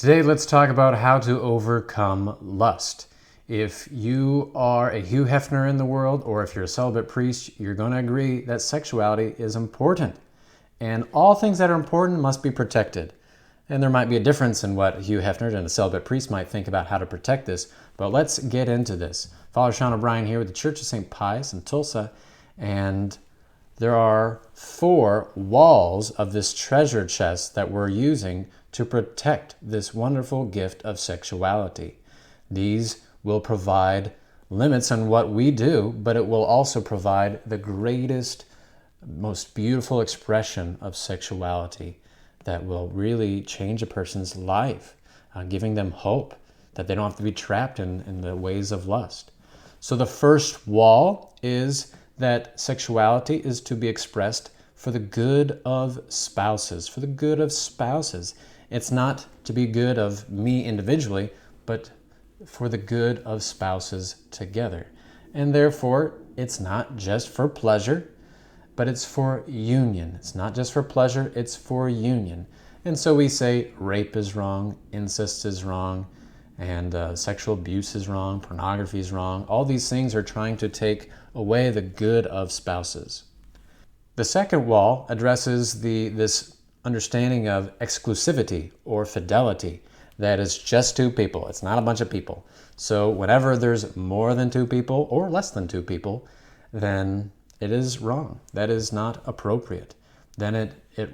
Today, let's talk about how to overcome lust. If you are a Hugh Hefner in the world, or if you're a celibate priest, you're going to agree that sexuality is important. And all things that are important must be protected. And there might be a difference in what Hugh Hefner and a celibate priest might think about how to protect this, but let's get into this. Father Sean O'Brien here with the Church of St. Pius in Tulsa, and there are 4 walls of this treasure chest that we're using to protect this wonderful gift of sexuality. These will provide limits on what we do, but it will also provide the greatest, most beautiful expression of sexuality that will really change a person's life, giving them hope that they don't have to be trapped in the ways of lust. So the first wall is that sexuality is to be expressed for the good of spouses, for the good of spouses. It's not to be good of me individually, but for the good of spouses together. And therefore, it's not just for pleasure, but it's for union. It's not just for pleasure, it's for union. And so we say rape is wrong, incest is wrong, and sexual abuse is wrong, pornography is wrong. All these things are trying to take away the good of spouses. The second wall addresses this understanding of exclusivity or fidelity. That is just 2 people. It's not a bunch of people. So whenever there's more than 2 people or less than 2 people, then it is wrong. That is not appropriate. Then it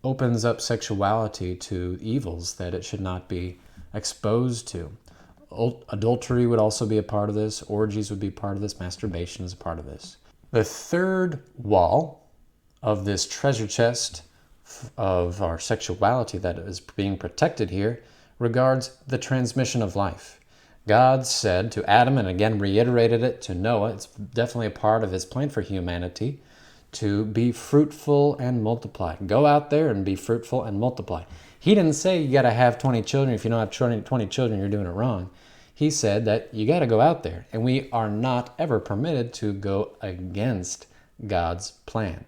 opens up sexuality to evils that it should not be exposed to. Adultery would also be a part of this. Orgies would be part of this. Masturbation is a part of this. The third wall of this treasure chest of our sexuality that is being protected here regards the transmission of life. God said to Adam, and again reiterated it to Noah, it's definitely a part of his plan for humanity, to be fruitful and multiply. Go out there and be fruitful and multiply. He didn't say you got to have 20 children. If you don't have 20 children, you're doing it wrong. He said that you got to go out there, and we are not ever permitted to go against God's plan.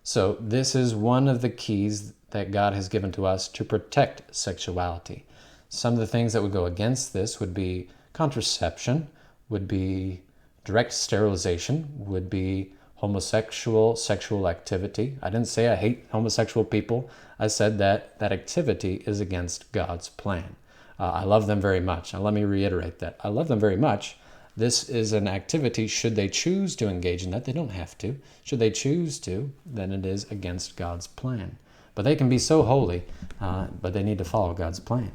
So this is one of the keys that God has given to us to protect sexuality. Some of the things that would go against this would be contraception, would be direct sterilization, would be homosexual sexual activity. I didn't say I hate homosexual people. I said that that activity is against God's plan. I love them very much. Now let me reiterate that. I love them very much. This is an activity, should they choose to engage in that, they don't have to. Should they choose to, then it is against God's plan. But they can be so holy, but they need to follow God's plan.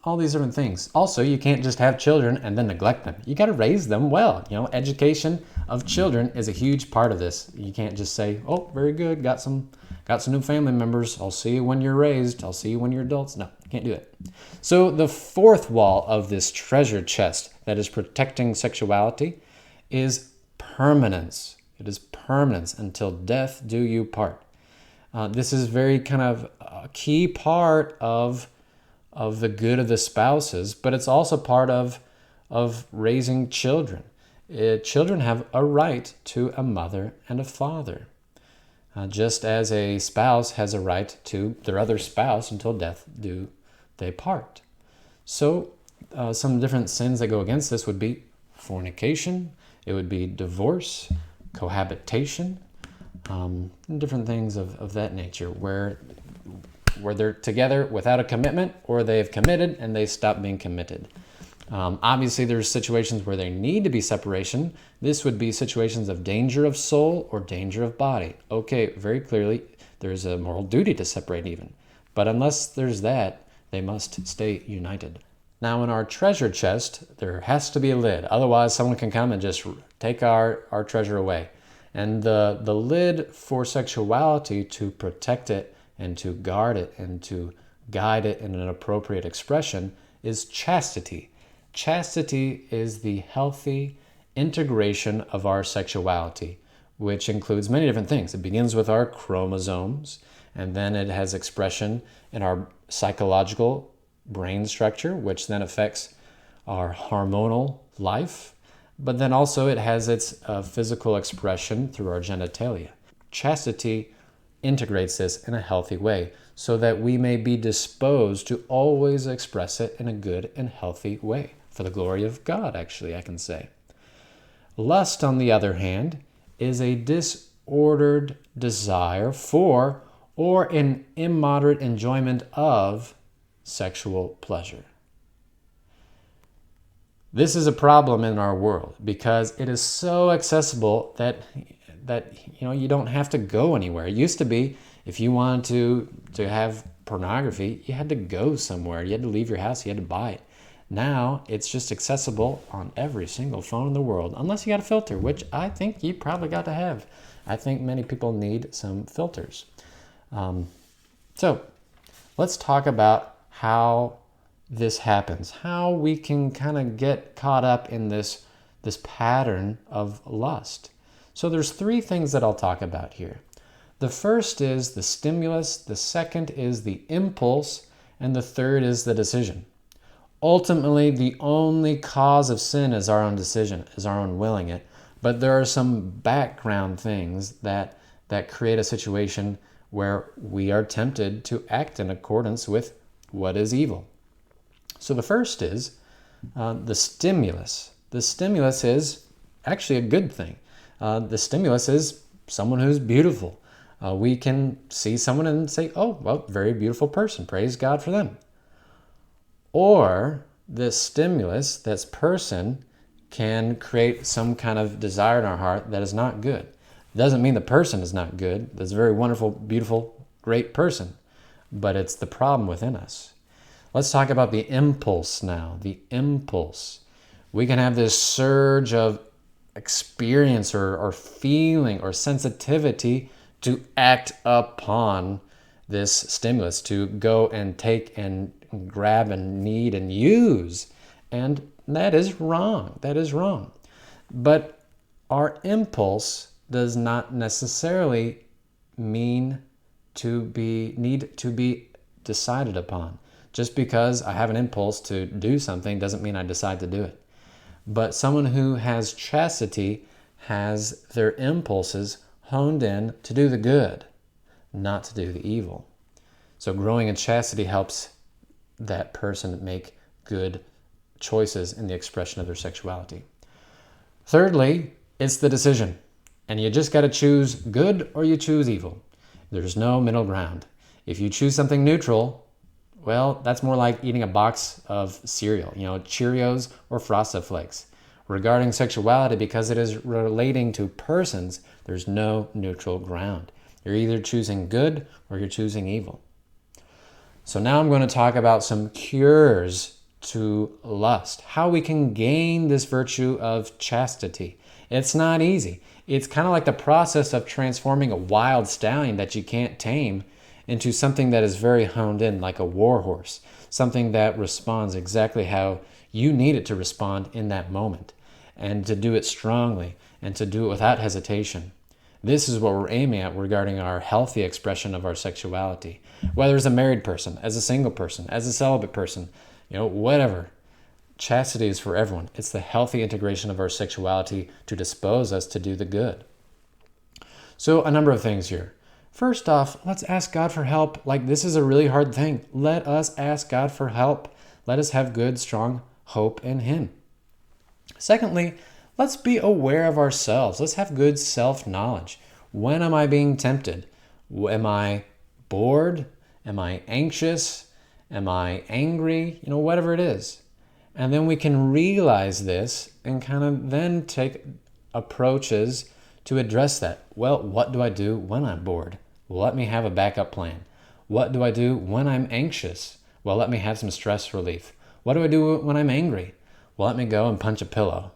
All these different things. Also, you can't just have children and then neglect them. You got to raise them well. Education of children is a huge part of this. You can't just say, oh, very good, got some new family members. I'll see you when you're raised. I'll see you when you're adults. No, you can't do it. So the fourth wall of this treasure chest that is protecting sexuality is permanence. It is permanence until death do you part. This is very kind of a key part of the good of the spouses, but it's also part of raising children. Children have a right to a mother and a father, just as a spouse has a right to their other spouse until death do they part. So some different sins that go against this would be fornication, it would be divorce, cohabitation, different things of that nature, where they're together without a commitment, or they've committed and they stop being committed. Obviously, there's situations where there need to be separation. This would be situations of danger of soul or danger of body. Okay, very clearly, there's a moral duty to separate even. But unless there's that, they must stay united. Now, in our treasure chest, there has to be a lid. Otherwise, someone can come and just take our treasure away. And the lid for sexuality, to protect it and to guard it and to guide it in an appropriate expression, is chastity. Chastity is the healthy integration of our sexuality, which includes many different things. It begins with our chromosomes, and then it has expression in our psychological brain structure, which then affects our hormonal life, but then also it has its physical expression through our genitalia. Chastity integrates this in a healthy way. so that we may be disposed to always express it in a good and healthy way, for the glory of God, actually, I can say. Lust, on the other hand, is a disordered desire for or an immoderate enjoyment of sexual pleasure. This is a problem in our world because it is so accessible that you don't have to go anywhere. It used to be if you wanted to have pornography, you had to go somewhere. You had to leave your house. You had to buy it. Now it's just accessible on every single phone in the world, unless you got a filter, which I think you probably got to have. I think many people need some filters. So let's talk about how this happens, how we can kind of get caught up in this pattern of lust. So there's three things that I'll talk about here. The first is the stimulus, the second is the impulse, and the third is the decision. Ultimately, the only cause of sin is our own decision, is our own willing it. But there are some background things that create a situation where we are tempted to act in accordance with what is evil. So the first is the stimulus. The stimulus is actually a good thing. The stimulus is someone who's beautiful. We can see someone and say, oh, well, very beautiful person. Praise God for them. Or the stimulus, this person, can create some kind of desire in our heart that is not good. It doesn't mean the person is not good. That's a very wonderful, beautiful, great person. But it's the problem within us. Let's talk about the impulse now. The impulse. We can have this surge of experience or feeling or sensitivity to act upon this stimulus, to go and take and grab and need and use. And that is wrong. That is wrong. But our impulse does not necessarily need to be decided upon. Just because I have an impulse to do something doesn't mean I decide to do it. But someone who has chastity has their impulses honed in to do the good, not to do the evil. So growing in chastity helps that person make good choices in the expression of their sexuality. Thirdly, it's the decision. And you just got to choose good or you choose evil. There's no middle ground. If you choose something neutral, well, that's more like eating a box of cereal, Cheerios or Frosted Flakes. Regarding sexuality, because it is relating to persons, there's no neutral ground. You're either choosing good or you're choosing evil. So now I'm going to talk about some cures to lust, how we can gain this virtue of chastity. It's not easy. It's kind of like the process of transforming a wild stallion that you can't tame into something that is very honed in, like a war horse, something that responds exactly how you need it to respond in that moment, and to do it strongly, and to do it without hesitation. This is what we're aiming at regarding our healthy expression of our sexuality. Whether as a married person, as a single person, as a celibate person, whatever. Chastity is for everyone. It's the healthy integration of our sexuality to dispose us to do the good. So a number of things here. First off, let's ask God for help. This is a really hard thing. Let us ask God for help. Let us have good, strong hope in Him. Secondly, let's be aware of ourselves. Let's have good self-knowledge. When am I being tempted? Am I bored? Am I anxious? Am I angry? Whatever it is. And then we can realize this and kind of then take approaches to address that. Well, what do I do when I'm bored? Well, let me have a backup plan. What do I do when I'm anxious? Well, let me have some stress relief. What do I do when I'm angry? Well, let me go and punch a pillow.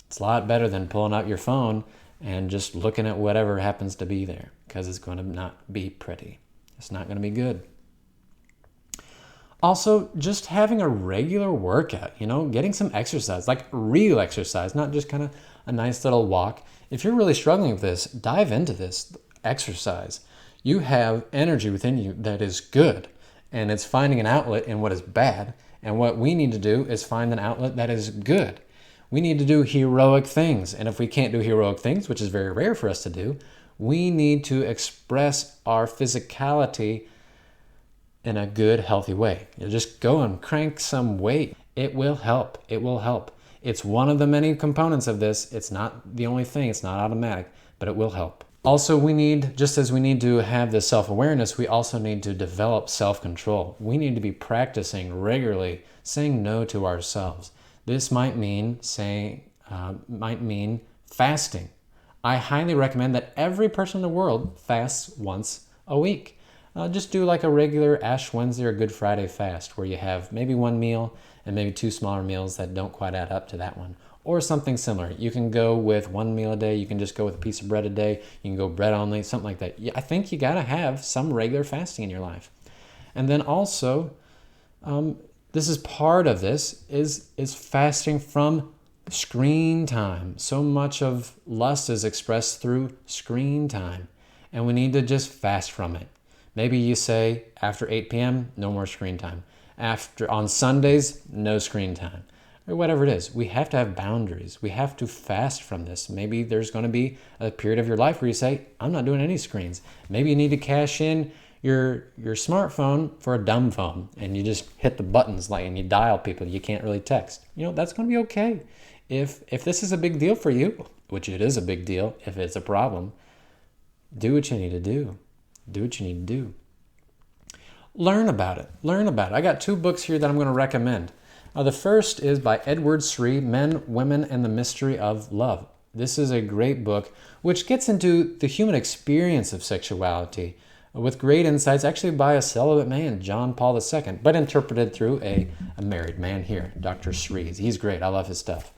It's a lot better than pulling out your phone and just looking at whatever happens to be there, because it's going to not be pretty. It's not going to be good. Also, just having a regular workout, getting some exercise, like real exercise, not just kind of a nice little walk. If you're really struggling with this, dive into this exercise. You have energy within you that is good, and it's finding an outlet in what is bad. And what we need to do is find an outlet that is good. We need to do heroic things. And if we can't do heroic things, which is very rare for us to do, we need to express our physicality in a good, healthy way. You just go and crank some weight. It will help. It will help. It's one of the many components of this. It's not the only thing. It's not automatic, but it will help. Also, we need, just as we need to have this self-awareness, we also need to develop self-control. We need to be practicing regularly saying no to ourselves. This might mean fasting. I highly recommend that every person in the world fasts once a week. Just do like a regular Ash Wednesday or Good Friday fast where you have maybe one meal and maybe two smaller meals that don't quite add up to that one. Or something similar. You can go with one meal a day. You can just go with a piece of bread a day. You can go bread only, something like that. I think you got to have some regular fasting in your life. And then also, this is part of this, is fasting from screen time. So much of lust is expressed through screen time. And we need to just fast from it. Maybe you say after 8 p.m., no more screen time. On Sundays, no screen time. Or whatever it is. We have to have boundaries. We have to fast from this. Maybe there's going to be a period of your life where you say, I'm not doing any screens. Maybe you need to cash in your smartphone for a dumb phone and you just hit the buttons and you dial people. You can't really text. That's going to be okay. If this is a big deal for you, which it is a big deal if it's a problem, do what you need to do. Do what you need to do. Learn about it. I got 2 books here that I'm going to recommend. The first is by Edward Sri, Men, Women, and the Mystery of Love. This is a great book which gets into the human experience of sexuality with great insights, actually by a celibate man, John Paul II, but interpreted through a married man here, Dr. Sri. He's great. I love his stuff.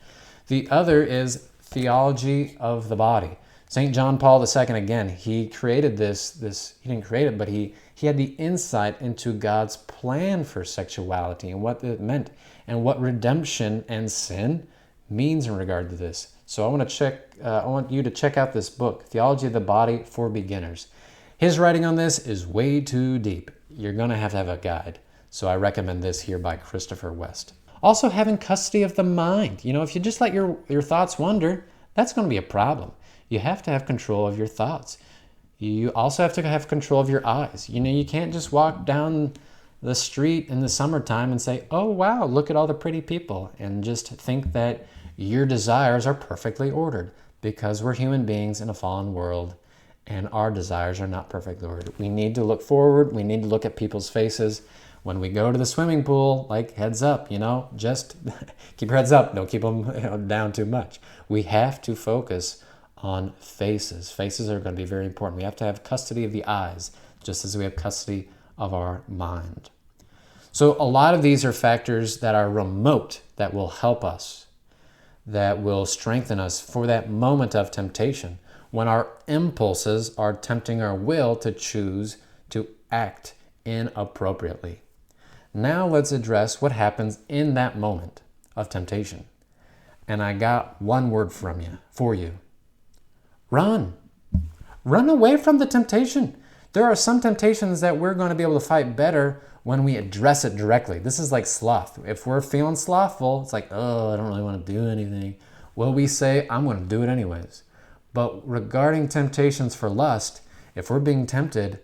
The other is Theology of the Body. St. John Paul II, again, he created this. He didn't create it, but he had the insight into God's plan for sexuality and what it meant and what redemption and sin means in regard to this. So I want you to check out this book, Theology of the Body for Beginners. His writing on this is way too deep. You're going to have a guide. So I recommend this here by Christopher West. Also, having custody of the mind. If you just let your thoughts wander, that's going to be a problem. You have to have control of your thoughts. You also have to have control of your eyes. You can't just walk down the street in the summertime and say, oh, wow, look at all the pretty people, and just think that your desires are perfectly ordered, because we're human beings in a fallen world and our desires are not perfectly ordered. We need to look forward. We need to look at people's faces. When we go to the swimming pool, heads up, just keep your heads up. Don't keep them down too much. We have to focus on faces. Faces are going to be very important. We have to have custody of the eyes, just as we have custody of our mind. So a lot of these are factors that are remote, that will help us, that will strengthen us for that moment of temptation, when our impulses are tempting our will to choose to act inappropriately. Now let's address what happens in that moment of temptation. And I got one word for you. Run. Run away from the temptation. There are some temptations that we're going to be able to fight better when we address it directly. This is like sloth. If we're feeling slothful, it's like, oh, I don't really want to do anything. Well, we say, I'm going to do it anyways. But regarding temptations for lust, if we're being tempted,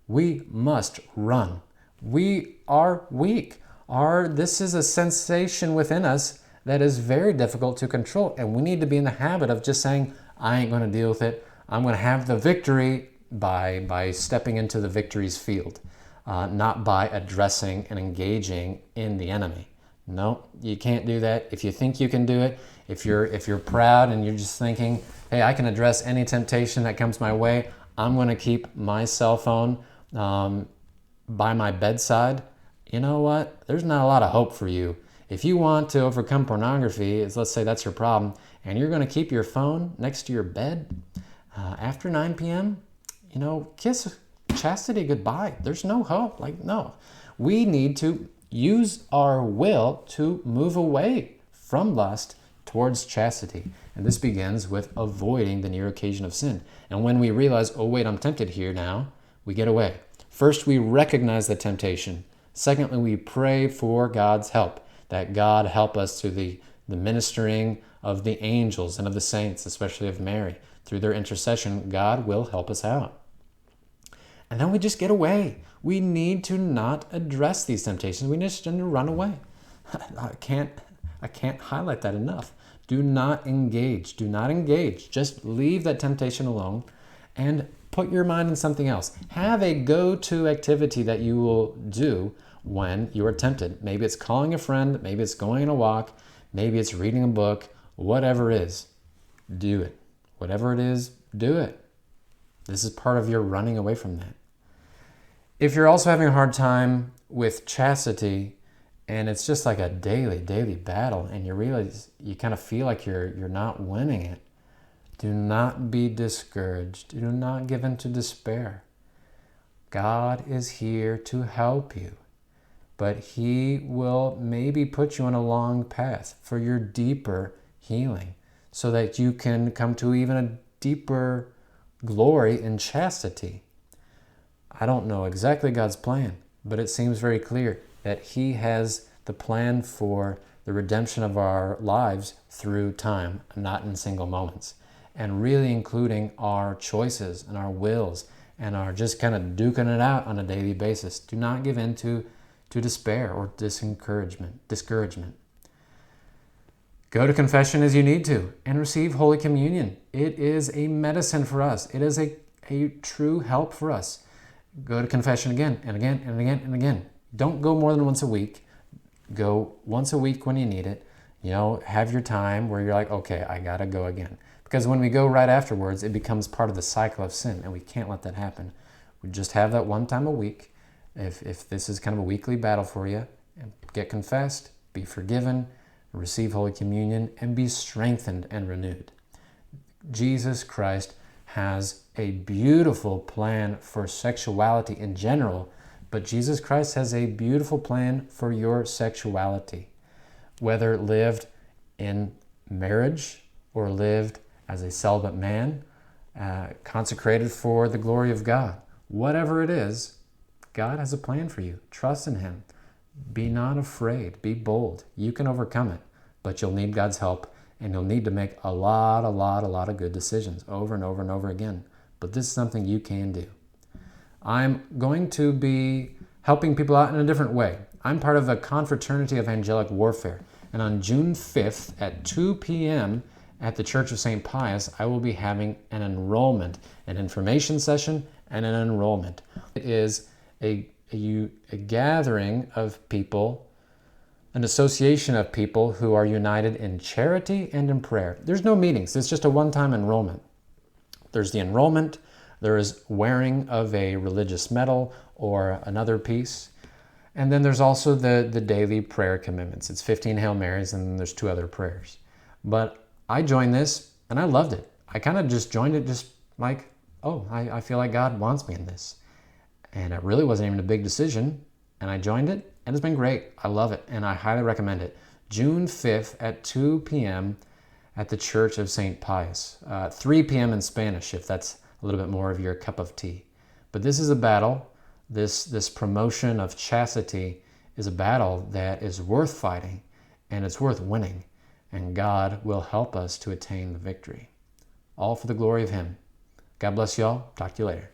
we must run. We are weak. This is a sensation within us that is very difficult to control. And we need to be in the habit of just saying, I ain't going to deal with it. I'm going to have the victory by stepping into the victory's field, not by addressing and engaging in the enemy. No, you can't do that. If you think you can do it, if you're proud and you're just thinking, hey, I can address any temptation that comes my way, I'm going to keep my cell phone by my bedside, you know what? There's not a lot of hope for you. If you want to overcome pornography, let's say that's your problem, and you're going to keep your phone next to your bed after 9 p.m., kiss chastity goodbye. There's no hope. No. We need to use our will to move away from lust towards chastity. And this begins with avoiding the near occasion of sin. And when we realize, oh, wait, I'm tempted here now, we get away. First, we recognize the temptation. Secondly, we pray for God's help, that God help us through the ministering of the angels and of the saints, especially of Mary. Through their intercession, God will help us out. And then we just get away. We need to not address these temptations. We just need to run away. I can't highlight that enough. Do not engage. Do not engage. Just leave that temptation alone and put your mind on something else. Have a go-to activity that you will do when you are tempted. Maybe it's calling a friend. Maybe it's going on a walk. Maybe it's reading a book. Whatever it is, do it. Whatever it is, do it. This is part of your running away from that. If you're also having a hard time with chastity, and it's just like a daily battle, and you realize you kind of feel like you're not winning it, do not be discouraged. Do not give in to despair. God is here to help you, but He will maybe put you on a long path for your deeper healing so that you can come to even a deeper glory in chastity. I don't know exactly God's plan, but it seems very clear that He has the plan for the redemption of our lives through time, not in single moments, and really including our choices and our wills and our just kind of duking it out on a daily basis. Do not give in to despair or discouragement. Go to confession as you need to and receive Holy Communion. It is a medicine for us. It is a true help for us. Go to confession again and again and again and again. Don't go more than once a week. Go once a week when you need it. Have your time where you're like, okay, I gotta go again. Because when we go right afterwards, it becomes part of the cycle of sin, and we can't let that happen. We just have that one time a week. If this is kind of a weekly battle for you, get confessed, be forgiven, receive Holy Communion, and be strengthened and renewed. Jesus Christ has a beautiful plan for sexuality in general, but Jesus Christ has a beautiful plan for your sexuality, whether lived in marriage or lived as a celibate man, consecrated for the glory of God. Whatever it is, God has a plan for you. Trust in Him. Be not afraid. Be bold. You can overcome it, but you'll need God's help, and you'll need to make a lot of good decisions over and over and over again. But this is something you can do. I'm going to be helping people out in a different way. I'm part of a confraternity of angelic warfare, and on June 5th at 2 p.m. at the Church of St. Pius, I will be having an enrollment, an information session, and an enrollment. It is a gathering of people, an association of people who are united in charity and in prayer. There's no meetings. It's just a one-time enrollment. There's the enrollment. There is wearing of a religious medal or another piece. And then there's also the daily prayer commitments. It's 15 Hail Marys, and then there's 2 other prayers. But I joined this, and I loved it. I kind of just joined it just like, I feel like God wants me in this. And it really wasn't even a big decision. And I joined it, and it's been great. I love it, and I highly recommend it. June 5th at 2 p.m. at the Church of St. Pius. 3 p.m. in Spanish, if that's a little bit more of your cup of tea. But this is a battle. This promotion of chastity is a battle that is worth fighting, and it's worth winning. And God will help us to attain the victory. All for the glory of Him. God bless y'all. Talk to you later.